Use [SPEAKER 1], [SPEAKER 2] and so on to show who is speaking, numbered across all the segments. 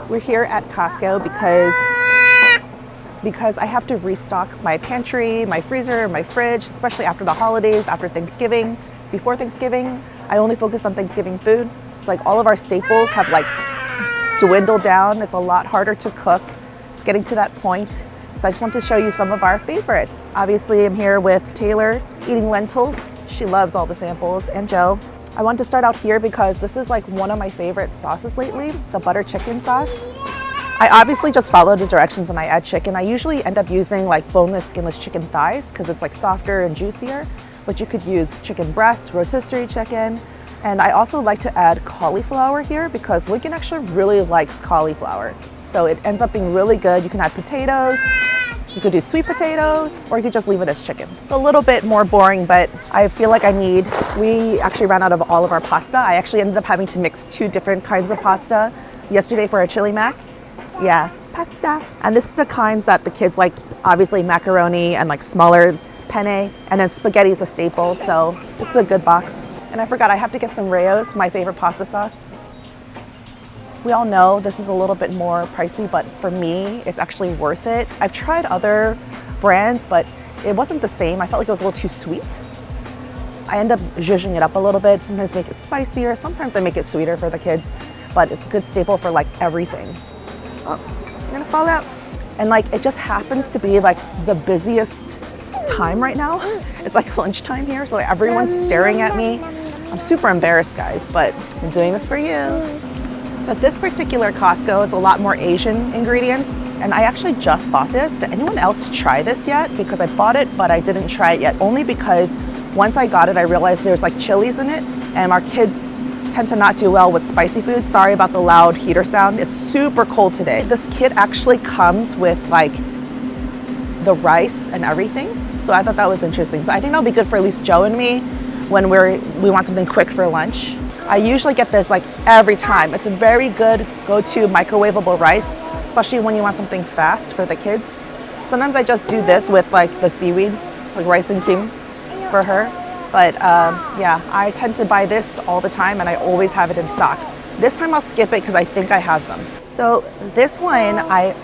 [SPEAKER 1] We're here at Costco because I have to restock my pantry, my freezer, my fridge, especially after the holidays, after Thanksgiving. Before Thanksgiving, I only focus on Thanksgiving food. It's like all of our staples have like dwindled down. It's a lot harder to cook. It's getting to that point. So I just want to show you some of our favorites. Obviously, I'm here with Taylor eating lentils. She loves all the samples, and Joe. I want to start out here because this is like one of my favorite sauces lately, the butter chicken sauce. I obviously just follow the directions and I add chicken. I usually end up using like boneless, skinless chicken thighs because it's like softer and juicier, but you could use chicken breasts, rotisserie chicken. And I also like to add cauliflower here because Lincoln actually really likes cauliflower. So it ends up being really good. You can add potatoes, you could do sweet potatoes, or you could just leave it as chicken. It's a little bit more boring, but I feel like we actually ran out of all of our pasta. I actually ended up having to mix 2 different kinds of pasta yesterday for our chili mac. Yeah, pasta. And this is the kinds that the kids like, obviously macaroni and like smaller penne, and then spaghetti is a staple, so this is a good box. And I forgot, I have to get some Rayo's, my favorite pasta sauce. We all know this is a little bit more pricey, but for me, it's actually worth it. I've tried other brands, but it wasn't the same. I felt like it was a little too sweet. I end up zhuzhing it up a little bit, sometimes make it spicier, sometimes I make it sweeter for the kids, but it's a good staple for like everything. Oh, I'm gonna fall out. And like, it just happens to be like the busiest time right now. It's like lunchtime here, so everyone's staring at me. I'm super embarrassed, guys, but I'm doing this for you. So at this particular Costco, it's a lot more Asian ingredients, and I actually just bought this. Did anyone else try this yet? Because I bought it, but I didn't try it yet, only because once I got it, I realized there's like chilies in it, and our kids tend to not do well with spicy foods. Sorry about the loud heater sound. It's super cold today. This kit actually comes with like the rice and everything, so I thought that was interesting. So I think that'll be good for at least Joe and me when we want something quick for lunch. I usually get this like every time. It's a very good go-to microwavable rice, especially when you want something fast for the kids. Sometimes I just do this with like the seaweed, like rice and kim for her. But yeah, I tend to buy this all the time and I always have it in stock. This time I'll skip it because I think I have some. So this one I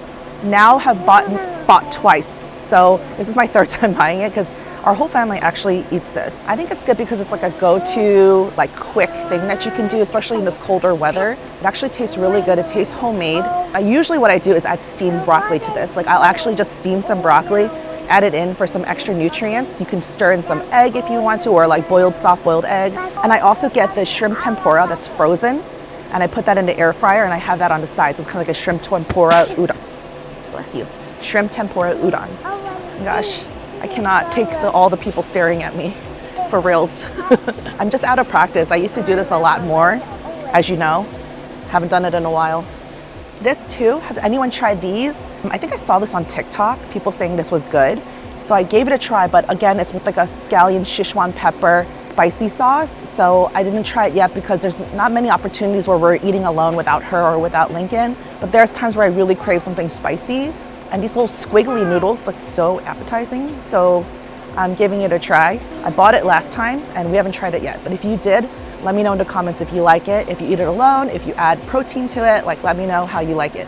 [SPEAKER 1] now have bought twice. So this is my 3rd time buying it because our whole family actually eats this. I think it's good because it's like a go-to, like quick thing that you can do, especially in this colder weather. It actually tastes really good. It tastes homemade. Usually what I do is add steamed broccoli to this. Like I'll actually just steam some broccoli, add it in for some extra nutrients. You can stir in some egg if you want to, or like soft-boiled egg. And I also get the shrimp tempura that's frozen, and I put that in the air fryer and I have that on the side. So it's kind of like a shrimp tempura udon. Bless you. Shrimp tempura udon. Gosh. I cannot take all the people staring at me for reals. I'm just out of practice. I used to do this a lot more, as you know. Haven't done it in a while. This too, have anyone tried these? I think I saw this on TikTok, people saying this was good. So I gave it a try, but again, it's with like a scallion Szechuan pepper spicy sauce. So I didn't try it yet because there's not many opportunities where we're eating alone without her or without Lincoln. But there's times where I really crave something spicy. And these little squiggly noodles look so appetizing, so I'm giving it a try. I bought it last time and we haven't tried it yet, but if you did, let me know in the comments if you like it, if you eat it alone, if you add protein to it, like let me know how you like it.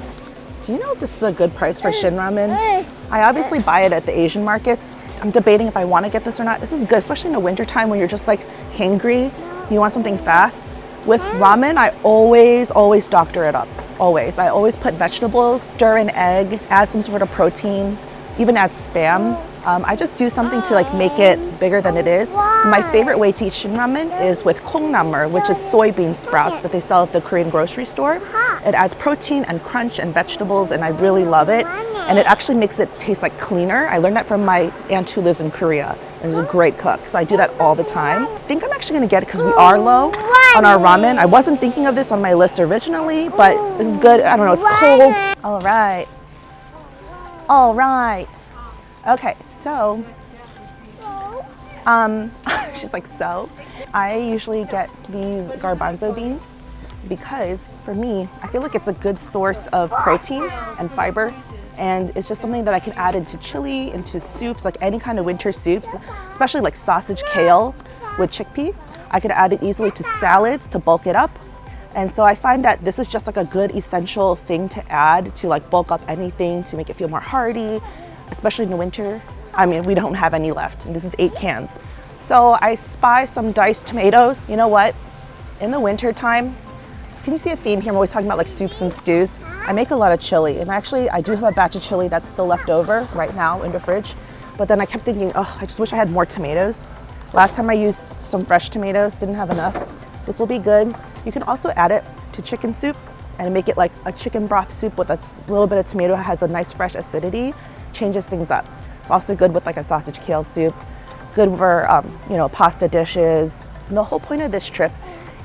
[SPEAKER 1] Do you know if this is a good price for Shin Ramen? I obviously buy it at the Asian markets. I'm debating if I want to get this or not. This is good, especially in the wintertime when you're just like hangry, you want something fast. With ramen, I always doctor it up. Always. I always put vegetables, stir in egg, add some sort of protein, even add Spam. I just do something to like make it bigger than it is. My favorite way to eat Shin Ramen is with 콩나물, which is soybean sprouts that they sell at the Korean grocery store. It adds protein and crunch and vegetables, and I really love it. And it actually makes it taste like cleaner. I learned that from my aunt who lives in Korea, and is a great cook. So I do that all the time. I think I'm actually gonna get it because we are low on our ramen. I wasn't thinking of this on my list originally, but this is good. I don't know, it's cold. All right. All right. Okay, so, she's like, so? I usually get these garbanzo beans because for me, I feel like it's a good source of protein and fiber. And it's just something that I can add into chili, into soups, like any kind of winter soups, especially like sausage kale with chickpea. I could add it easily to salads to bulk it up. And so I find that this is just like a good essential thing to add to like bulk up anything, to make it feel more hearty, especially in the winter. I mean, we don't have any left, and this is 8 cans. So I spy some diced tomatoes. You know what? In the winter time, can you see a theme here? I'm always talking about like soups and stews. I make a lot of chili, and actually I do have a batch of chili that's still left over right now in the fridge. But then I kept thinking, oh, I just wish I had more tomatoes. Last time I used some fresh tomatoes, didn't have enough. This will be good. You can also add it to chicken soup and make it like a chicken broth soup with a little bit of tomato. It has a nice fresh acidity, changes things up. It's also good with like a sausage kale soup, good for pasta dishes. And the whole point of this trip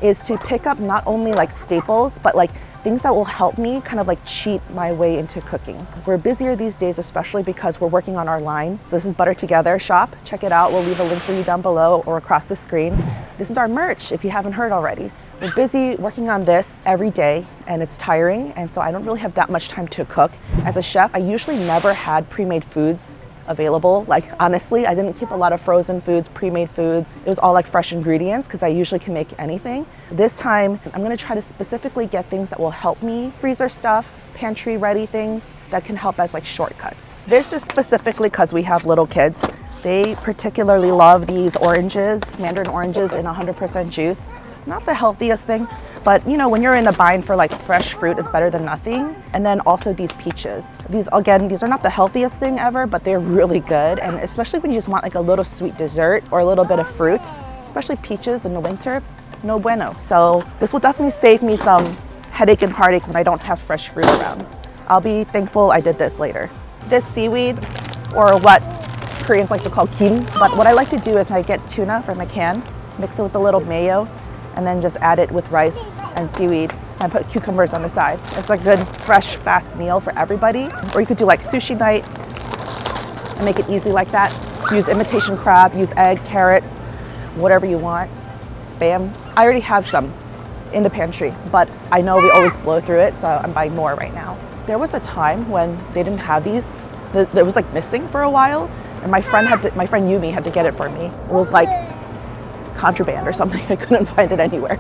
[SPEAKER 1] is to pick up not only like staples, but like things that will help me kind of like cheat my way into cooking. We're busier these days, especially because we're working on our line. So this is Butter Together shop. Check it out. We'll leave a link for you down below or across the screen. This is our merch if you haven't heard already. We're busy working on this every day, and it's tiring, and so I don't really have that much time to cook. As a chef, I usually never had pre-made foods available. Like honestly, I didn't keep a lot of frozen foods, pre-made foods. It was all like fresh ingredients because I usually can make anything. This time, I'm gonna try to specifically get things that will help me, freezer stuff, pantry ready things that can help as like shortcuts. This is specifically because we have little kids. They particularly love these oranges, mandarin oranges in 100% juice. Not the healthiest thing, but you know, when you're in a bind for like fresh fruit is better than nothing. And then also these peaches. These are not the healthiest thing ever, but they're really good. And especially when you just want like a little sweet dessert or a little bit of fruit, especially peaches in the winter, no bueno. So this will definitely save me some headache and heartache when I don't have fresh fruit around. I'll be thankful I did this later. This seaweed, or what Koreans like to call kim, but what I like to do is I get tuna from a can, mix it with a little mayo, and then just add it with rice and seaweed and put cucumbers on the side. It's a good, fresh, fast meal for everybody. Or you could do like sushi night and make it easy like that. Use imitation crab, use egg, carrot, whatever you want. Spam. I already have some in the pantry, but I know we always blow through it, so I'm buying more right now. There was a time when they didn't have these. It was like missing for a while, and my friend Yumi had to get it for me. It was like contraband or something. I couldn't find it anywhere.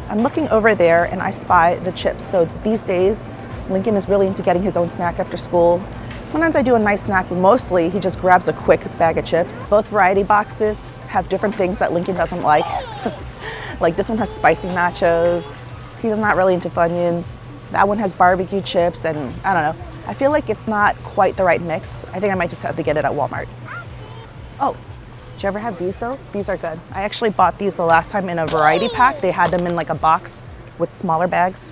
[SPEAKER 1] I'm looking over there and I spy the chips. So these days, Lincoln is really into getting his own snack after school. Sometimes I do a nice snack, but mostly he just grabs a quick bag of chips. Both variety boxes have different things that Lincoln doesn't like. Like this one has spicy nachos. He's not really into Funyuns. That one has barbecue chips, and I don't know. I feel like it's not quite the right mix. I think I might just have to get it at Walmart. Oh. Did you ever have these though? These are good. I actually bought these the last time in a variety pack. They had them in like a box with smaller bags.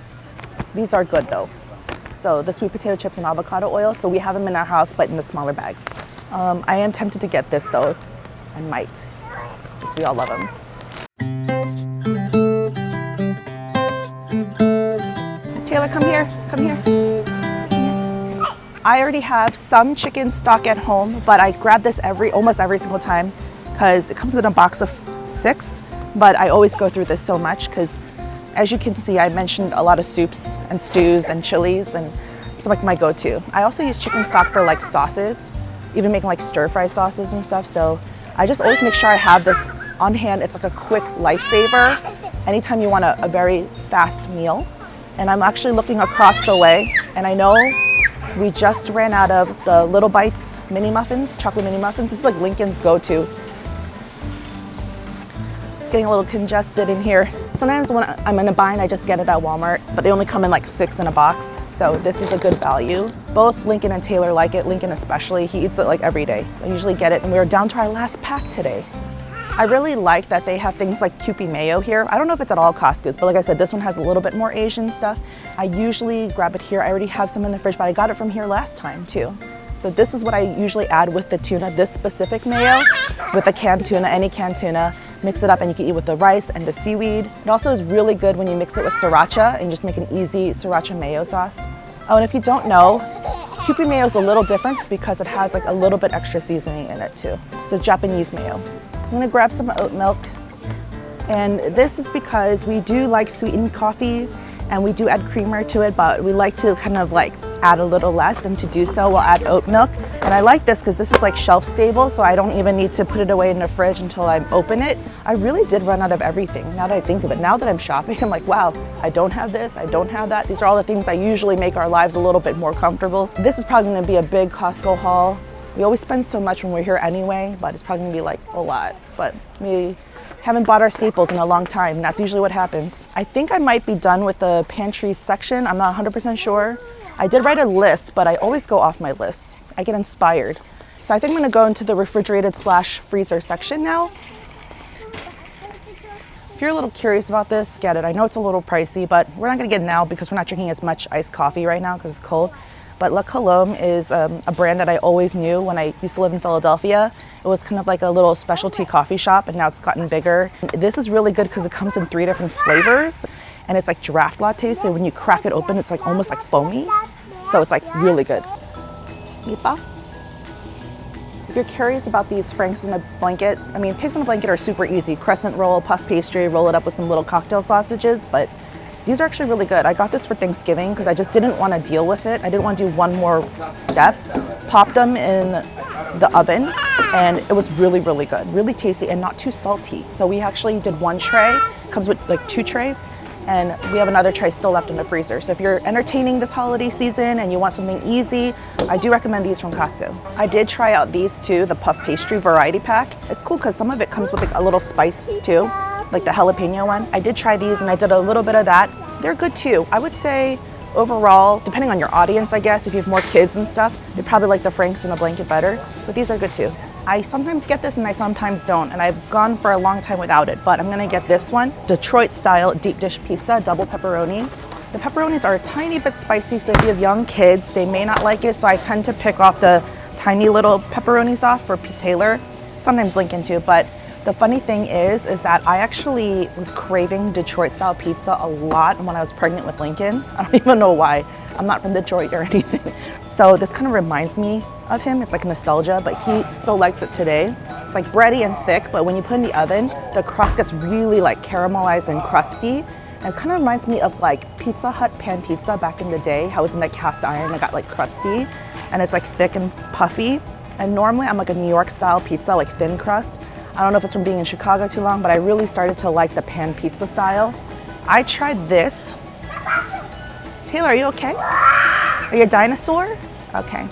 [SPEAKER 1] These are good though. So the sweet potato chips and avocado oil. So we have them in our house, but in the smaller bags. I am tempted to get this though. I might, because we all love them. Taylor, come here, come here. I already have some chicken stock at home, but I grab this almost every single time because it comes in a box of 6, but I always go through this so much because as you can see, I mentioned a lot of soups and stews and chilies, and it's like my go-to. I also use chicken stock for like sauces, even making like stir-fry sauces and stuff. So I just always make sure I have this on hand. It's like a quick lifesaver anytime you want a very fast meal. And I'm actually looking across the way, and I know we just ran out of the Little Bites mini muffins, chocolate mini muffins. This is like Lincoln's go-to. It's getting a little congested in here. Sometimes when I'm in a bind, I just get it at Walmart, but they only come in like 6 in a box. So this is a good value. Both Lincoln and Taylor like it, Lincoln especially. He eats it like every day. So I usually get it, and we were down to our last pack today. I really like that they have things like Kewpie mayo here. I don't know if it's at all Costco's, but like I said, this one has a little bit more Asian stuff. I usually grab it here. I already have some in the fridge, but I got it from here last time too. So this is what I usually add with the tuna, this specific mayo, with a canned tuna, any canned tuna. Mix it up and you can eat with the rice and the seaweed. It also is really good when you mix it with sriracha and just make an easy sriracha mayo sauce. Oh, and if you don't know, Kewpie mayo is a little different because it has like a little bit extra seasoning in it too. So it's Japanese mayo. I'm gonna grab some oat milk. And this is because we do like sweetened coffee and we do add creamer to it, but we like to kind of like add a little less, and to do so we'll add oat milk. And I like this because this is like shelf stable, so I don't even need to put it away in the fridge until I open it. I really did run out of everything now that I think of it. Now that I'm shopping, I'm like, wow, I don't have this, I don't have that. These are all the things that usually make our lives a little bit more comfortable. This is probably gonna be a big Costco haul. We always spend so much when we're here anyway, but it's probably gonna be like a lot. But we haven't bought our staples in a long time. That's usually what happens. I think I might be done with the pantry section. I'm not 100% sure. I did write a list, but I always go off my list. I get inspired. So I think I'm gonna go into the refrigerated / freezer section now. If you're a little curious about this, get it. I know it's a little pricey, but we're not gonna get it now because we're not drinking as much iced coffee right now because it's cold. But La Colombe is a brand that I always knew when I used to live in Philadelphia. It was kind of like a little specialty coffee shop, and now it's gotten bigger. This is really good because it comes in 3 different flavors, and it's like draft latte, so when you crack it open, it's like almost like foamy. So it's like really good. Meatball? If you're curious about these Franks in a blanket, I mean, pigs in a blanket are super easy. Crescent roll, puff pastry, roll it up with some little cocktail sausages, but these are actually really good. I got this for Thanksgiving because I just didn't want to deal with it. I didn't want to do one more step. Popped them in the oven, and it was really, really good. Really tasty and not too salty. So we actually did 1 tray. Comes with like 2 trays, and we have another tray still left in the freezer. So if you're entertaining this holiday season and you want something easy, I do recommend these from Costco. I did try out these too, the puff pastry variety pack. It's cool because some of it comes with like a little spice too, like the jalapeno one. I did try these and I did a little bit of that. They're good too. I would say overall, depending on your audience, I guess, if you have more kids and stuff, they probably like the Franks in a blanket better, but these are good too. I sometimes get this and I sometimes don't, and I've gone for a long time without it, but I'm gonna get this one, Detroit style deep dish pizza, double pepperoni. The pepperonis are a tiny bit spicy, so if you have young kids, they may not like it, so I tend to pick off the tiny little pepperonis off for Taylor, sometimes Lincoln too, but the funny thing is that I actually was craving Detroit style pizza a lot when I was pregnant with Lincoln. I don't even know why. I'm not from Detroit or anything. So this kind of reminds me of him. It's like nostalgia, but he still likes it today. It's like bready and thick, but when you put it in the oven, the crust gets really like caramelized and crusty. And it kind of reminds me of like Pizza Hut pan pizza back in the day, how it was in that cast iron and got like crusty. And it's like thick and puffy. And normally I'm like a New York style pizza, like thin crust. I don't know if it's from being in Chicago too long, but I really started to like the pan pizza style. I tried this. Taylor, are you okay? Are you a dinosaur? Okay.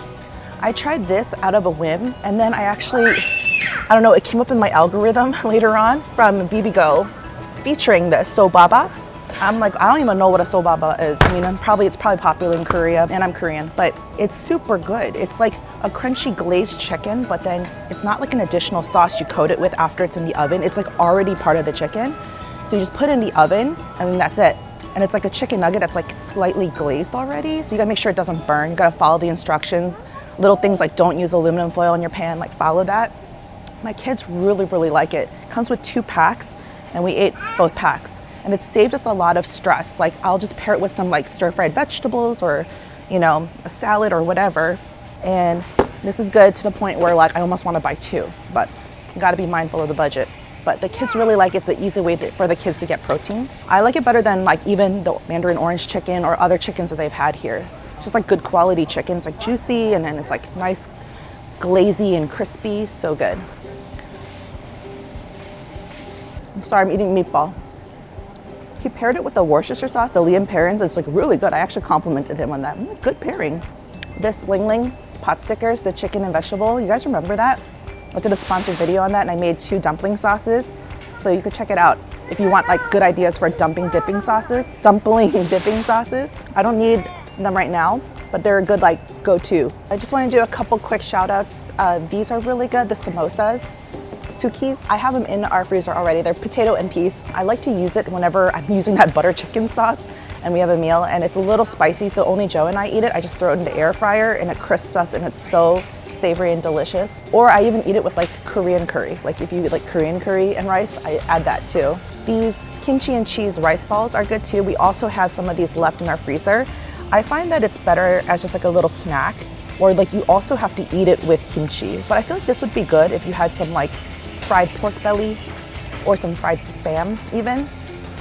[SPEAKER 1] I tried this out of a whim, and then I don't know, it came up in my algorithm later on from Bibigo featuring the sobaba. I'm like, I don't even know what a sobaba is. I mean, it's probably popular in Korea, and I'm Korean, but it's super good. It's like a crunchy glazed chicken, but then it's not like an additional sauce you coat it with after it's in the oven. It's like already part of the chicken. So you just put it in the oven, I mean, that's it. And it's like a chicken nugget that's like slightly glazed already. So you gotta make sure it doesn't burn. You gotta follow the instructions. Little things like don't use aluminum foil in your pan, like follow that. My kids really, really like it. It comes with 2 packs, and we ate both packs. And it's saved us a lot of stress. Like I'll just pair it with some like stir-fried vegetables or, you know, a salad or whatever. And this is good to the point where like I almost want to buy 2, but you got to be mindful of the budget. But the kids really like it. It's an easy way for the kids to get protein. I like it better than like even the Mandarin orange chicken or other chickens that they've had here. It's just like good quality chicken. It's like juicy, and then it's like nice, glazy and crispy. So good. I'm sorry, I'm eating meatball. He paired it with the Worcestershire sauce, the Liam Perrins. It's like really good. I actually complimented him on that. Good pairing. This Ling Ling pot stickers, the chicken and vegetable. You guys remember that? I did a sponsored video on that, and I made 2 dumpling sauces. So you could check it out if you want like good ideas for dumpling dipping sauces. I don't need them right now, but they're a good like go-to. I just want to do a couple quick shout outs. These are really good, the samosas. Sukis. I have them in our freezer already. They're potato and peas. I like to use it whenever I'm using that butter chicken sauce and we have a meal, and it's a little spicy, so only Joe and I eat it. I just throw it in the air fryer and it crisps us, and it's so savory and delicious. Or I even eat it with like Korean curry. Like if you like Korean curry and rice, I add that too. These kimchi and cheese rice balls are good too. We also have some of these left in our freezer. I find that it's better as just like a little snack, or like you also have to eat it with kimchi. But I feel like this would be good if you had some like fried pork belly or some fried spam even.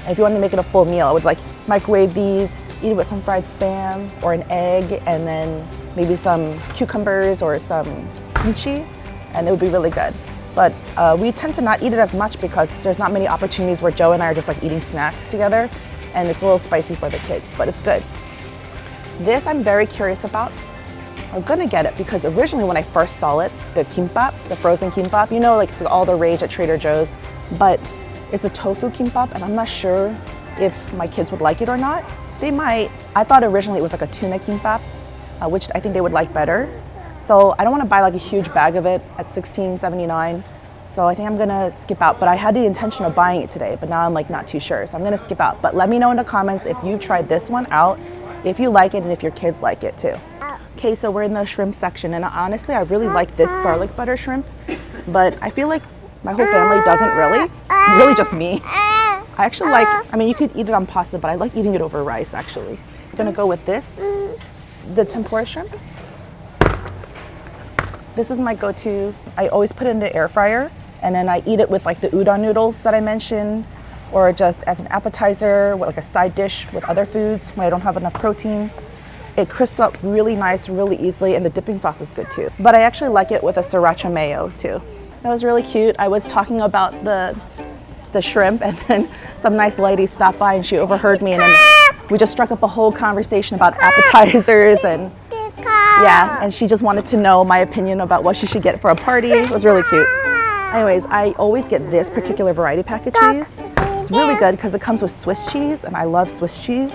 [SPEAKER 1] And if you wanted to make it a full meal, I would like microwave these, eat it with some fried Spam or an egg and then maybe some cucumbers or some kimchi, and it would be really good. But we tend to not eat it as much because there's not many opportunities where Joe and I are just like eating snacks together, and it's a little spicy for the kids, but it's good. This I'm very curious about. I was gonna get it because originally when I first saw it, the kimbap, the frozen kimbap, you know, like it's all the rage at Trader Joe's, but it's a tofu kimbap and I'm not sure if my kids would like it or not. They might. I thought originally it was like a tuna kimbap, which I think they would like better. So I don't want to buy like a huge bag of it at $16.79. So I think I'm gonna skip out, but I had the intention of buying it today, but now I'm like not too sure. So I'm gonna skip out, but let me know in the comments if you tried this one out, if you like it and if your kids like it too. Okay, so we're in the shrimp section, and honestly, I really like this garlic butter shrimp, but I feel like my whole family doesn't really. It's really just me. I actually like, I mean, you could eat it on pasta, but I like eating it over rice actually. I'm gonna go with this, the tempura shrimp. This is my go-to. I always put it in the air fryer, and then I eat it with like the udon noodles that I mentioned, or just as an appetizer, with like a side dish with other foods when I don't have enough protein. It crisps up really nice, really easily, and the dipping sauce is good too. But I actually like it with a sriracha mayo too. That was really cute. I was talking about the shrimp, and then some nice lady stopped by and she overheard me, and then we just struck up a whole conversation about appetizers, and yeah, and she just wanted to know my opinion about what she should get for a party. It was really cute. Anyways, I always get this particular variety pack of cheese. It's really good because it comes with Swiss cheese, and I love Swiss cheese.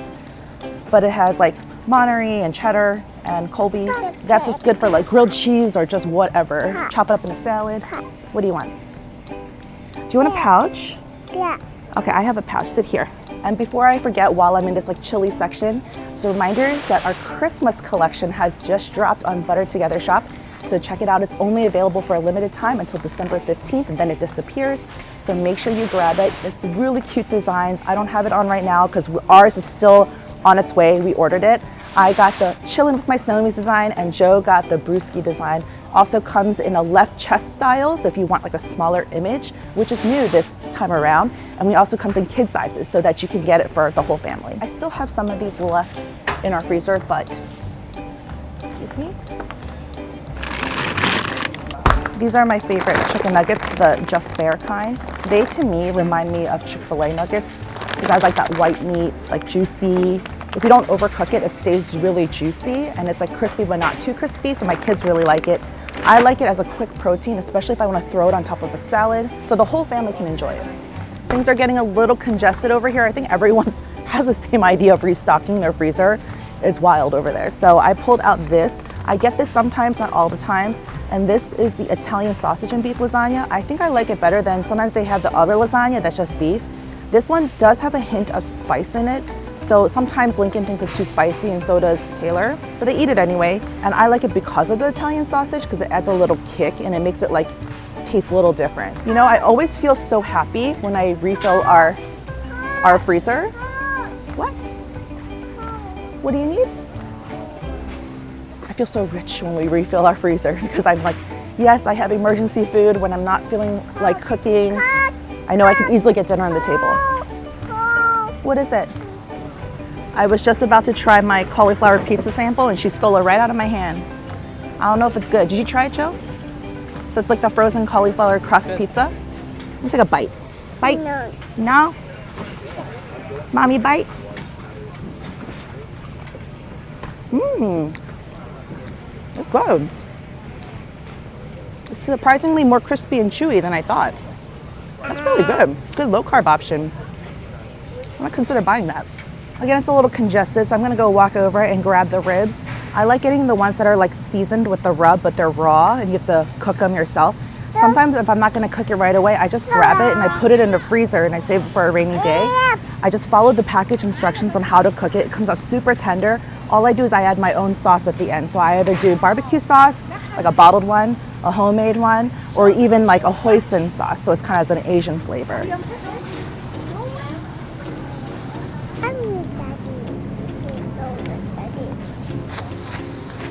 [SPEAKER 1] But it has like Monterey and cheddar and Colby. That's just good for like grilled cheese or just whatever. Chop it up in a salad. What do you want? Do you want a pouch?
[SPEAKER 2] Yeah.
[SPEAKER 1] Okay, I have a pouch. Sit here. And before I forget, while I'm in this like chili section, just a reminder that our Christmas collection has just dropped on Butter Together Shop. So check it out. It's only available for a limited time until December 15th, and then it disappears. So make sure you grab it. It's really cute designs. I don't have it on right now because ours is still on its way. We ordered it. I got the Chillin' with My Snowies design, and Joe got the Brewski design. Also comes in a left chest style, so if you want like a smaller image, which is new this time around. And we also comes in kid sizes so that you can get it for the whole family. I still have some of these left in our freezer, but, excuse me. These are my favorite chicken nuggets, the Just Bare kind. They, to me, remind me of Chick-fil-A nuggets because I like that white meat, like juicy. If you don't overcook it, it stays really juicy, and it's like crispy but not too crispy, so my kids really like it. I like it as a quick protein, especially if I want to throw it on top of a salad, so the whole family can enjoy it. Things are getting a little congested over here. I think everyone has the same idea of restocking their freezer. It's wild over there. So I pulled out this. I get this sometimes, not all the times, and this is the Italian sausage and beef lasagna. I think I like it better than sometimes they have the other lasagna that's just beef. This one does have a hint of spice in it. So sometimes Lincoln thinks it's too spicy, and so does Taylor, but they eat it anyway. And I like it because of the Italian sausage, because it adds a little kick and it makes it like taste a little different. You know, I always feel so happy when I refill our freezer. What? What do you need? I feel so rich when we refill our freezer because I'm like, yes, I have emergency food when I'm not feeling like cooking. I know I can easily get dinner on the table. What is it? I was just about to try my cauliflower pizza sample and she stole it right out of my hand. I don't know if it's good. Did you try it, Joe? So it's like the frozen cauliflower crust pizza. Let me take a bite. Bite?
[SPEAKER 2] No.
[SPEAKER 1] No? Mommy, bite? Mmm. It's good. It's surprisingly more crispy and chewy than I thought. That's really good. Good low carb option. I'm gonna consider buying that. Again, it's a little congested, so I'm gonna go walk over and grab the ribs. I like getting the ones that are like seasoned with the rub, but they're raw and you have to cook them yourself. Sometimes if I'm not gonna cook it right away, I just grab it and I put it in the freezer and I save it for a rainy day. I just follow the package instructions on how to cook it. It comes out super tender. All I do is I add my own sauce at the end. So I either do barbecue sauce, like a bottled one, a homemade one, or even like a hoisin sauce. So it's kind of as an Asian flavor.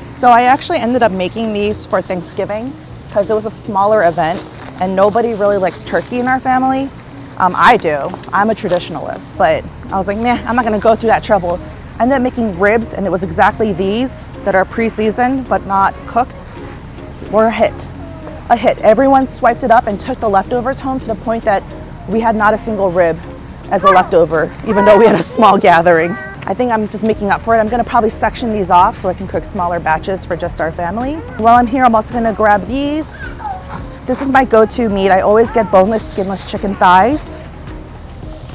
[SPEAKER 1] So I actually ended up making these for Thanksgiving because it was a smaller event and nobody really likes turkey in our family. I do. I'm a traditionalist, but I was like, meh, I'm not gonna go through that trouble. I ended up making ribs, and it was exactly these that are pre-seasoned but not cooked. Were a hit. A hit. Everyone swiped it up and took the leftovers home to the point that we had not a single rib as a leftover, even though we had a small gathering. I think I'm just making up for it. I'm gonna probably section these off so I can cook smaller batches for just our family. While I'm here, I'm also gonna grab these. This is my go-to meat. I always get boneless, skinless chicken thighs.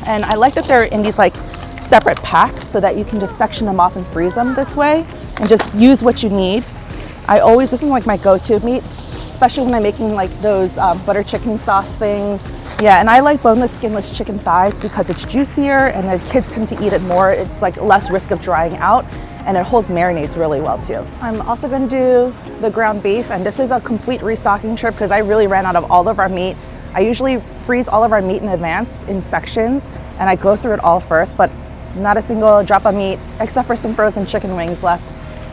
[SPEAKER 1] And I like that they're in these like separate packs so that you can just section them off and freeze them this way and just use what you need. This is like my go-to meat, especially when I'm making like those butter chicken sauce things. Yeah, and I like boneless, skinless chicken thighs because it's juicier and the kids tend to eat it more. It's like less risk of drying out, and it holds marinades really well too. I'm also going to do the ground beef, and this is a complete restocking trip because I really ran out of all of our meat. I usually freeze all of our meat in advance in sections, and I go through it all first, but not a single drop of meat except for some frozen chicken wings left.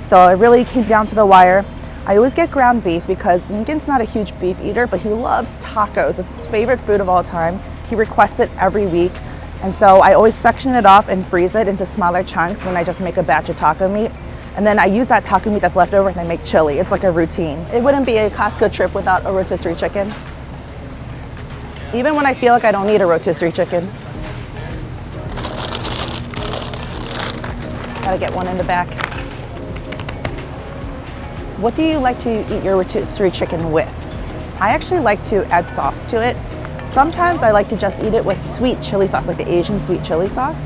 [SPEAKER 1] So it really came down to the wire. I always get ground beef because Lincoln's not a huge beef eater, but he loves tacos. It's his favorite food of all time. He requests it every week. And so I always section it off and freeze it into smaller chunks. Then I just make a batch of taco meat. And then I use that taco meat that's left over and I make chili. It's like a routine. It wouldn't be a Costco trip without a rotisserie chicken. Even when I feel like I don't need a rotisserie chicken. Gotta get one in the back. What do you like to eat your rotisserie chicken with? I actually like to add sauce to it. Sometimes I like to just eat it with sweet chili sauce, like the Asian sweet chili sauce.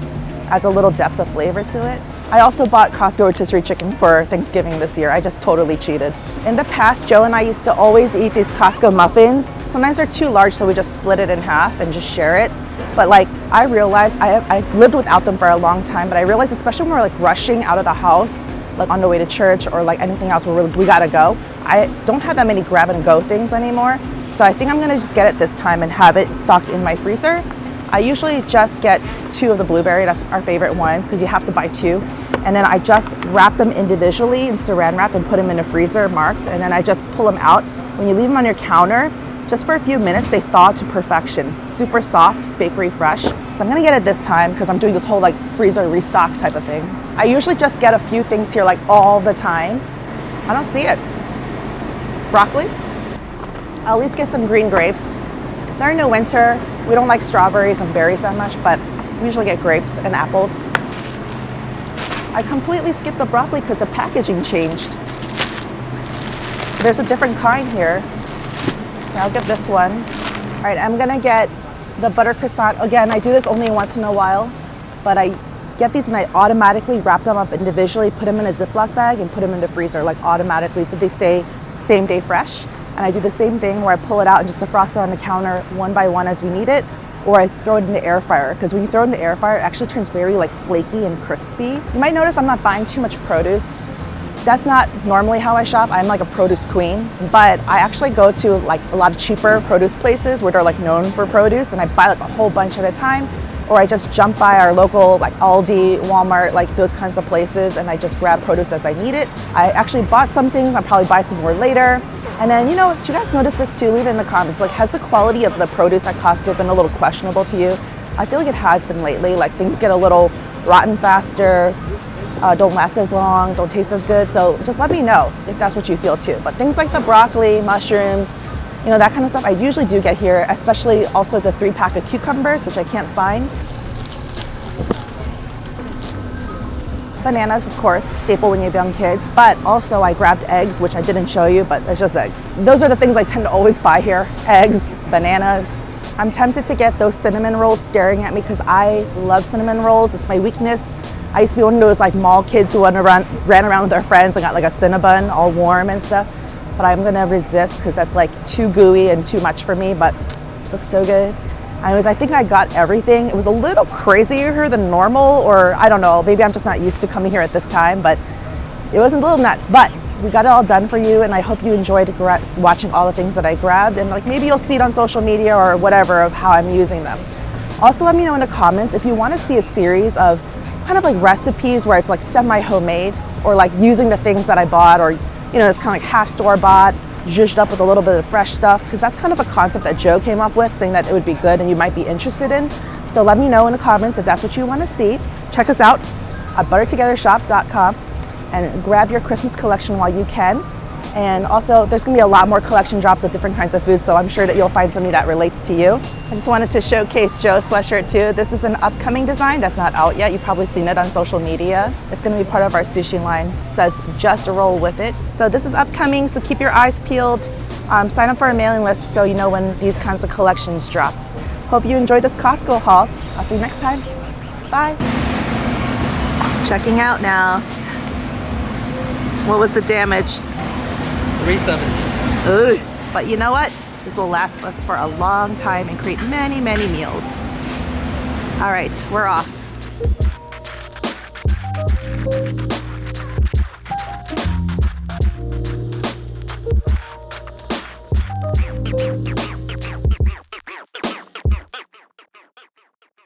[SPEAKER 1] Adds a little depth of flavor to it. I also bought Costco rotisserie chicken for Thanksgiving this year. I just totally cheated. In the past, Joe and I used to always eat these Costco muffins. Sometimes they're too large, so we just split it in half and just share it. But like, I realized, I lived without them for a long time, but I realized, especially when we're like rushing out of the house, like on the way to church or like anything else where we gotta go, I don't have that many grab and go things anymore. So I think I'm gonna just get it this time and have it stocked in my freezer. I usually just get 2 of the blueberry, that's our favorite ones because you have to buy 2. And then I just wrap them individually in saran wrap and put them in a freezer marked, and then I just pull them out. When you leave them on your counter, just for a few minutes, they thaw to perfection. Super soft, bakery fresh. So I'm gonna get it this time because I'm doing this whole like freezer restock type of thing. I usually just get a few things here like all the time. I don't see it. Broccoli? I'll at least get some green grapes. During the winter, we don't like strawberries and berries that much, but we usually get grapes and apples. I completely skipped the broccoli because the packaging changed. There's a different kind here. I'll get this one. All right, I'm gonna get the butter croissant. Again, I do this only once in a while, but I get these and I automatically wrap them up individually, put them in a Ziploc bag and put them in the freezer like automatically so they stay same day fresh. And I do the same thing where I pull it out and just defrost it on the counter one by one as we need it, or I throw it in the air fryer because when you throw it in the air fryer, it actually turns very like flaky and crispy. You might notice I'm not buying too much produce. That's not normally how I shop. I'm like a produce queen, but I actually go to like a lot of cheaper produce places where they're like known for produce, and I buy like a whole bunch at a time, or I just jump by our local like Aldi, Walmart, like those kinds of places, and I just grab produce as I need it. I actually bought some things, I'll probably buy some more later. And then, you know, if you guys notice this too, leave it in the comments. Like, has the quality of the produce at Costco been a little questionable to you? I feel like it has been lately. Like, things get a little rotten faster, don't last as long, don't taste as good. So just let me know if that's what you feel too. But things like the broccoli, mushrooms, you know, that kind of stuff I usually do get here, especially also the 3-pack of cucumbers, which I can't find. Bananas, of course, staple when you have young kids, but also I grabbed eggs, which I didn't show you, but it's just eggs. Those are the things I tend to always buy here, eggs, bananas. I'm tempted to get those cinnamon rolls staring at me because I love cinnamon rolls. It's my weakness. I used to be one of those like mall kids who ran around with their friends and got like a Cinnabon all warm and stuff, but I'm gonna resist because that's like too gooey and too much for me, but it looks so good. I think I got everything. It was a little crazier than normal, or I don't know, maybe I'm just not used to coming here at this time, but it was a little nuts. But we got it all done for you, and I hope you enjoyed watching all the things that I grabbed, and like maybe you'll see it on social media or whatever of how I'm using them. Also, let me know in the comments if you want to see a series of kind of like recipes where it's like semi-homemade, or like using the things that I bought, or you know, it's kind of like half store-bought, zhuzhed up with a little bit of fresh stuff, because that's kind of a concept that Joe came up with, saying that it would be good and you might be interested in. So let me know in the comments if that's what you want to see. Check us out at buttertogethershop.com and grab your Christmas collection while you can. And also, there's gonna be a lot more collection drops of different kinds of food, so I'm sure that you'll find something that relates to you. I just wanted to showcase Joe's sweatshirt too. This is an upcoming design that's not out yet. You've probably seen it on social media. It's gonna be part of our sushi line. It says, just roll with it. So this is upcoming, so keep your eyes peeled. Sign up for our mailing list so you know when these kinds of collections drop. Hope you enjoyed this Costco haul. I'll see you next time. Bye. Checking out now. What was the damage?
[SPEAKER 2] 370.
[SPEAKER 1] Ooh, but you know what? This will last us for a long time and create many, many meals. All right, we're off.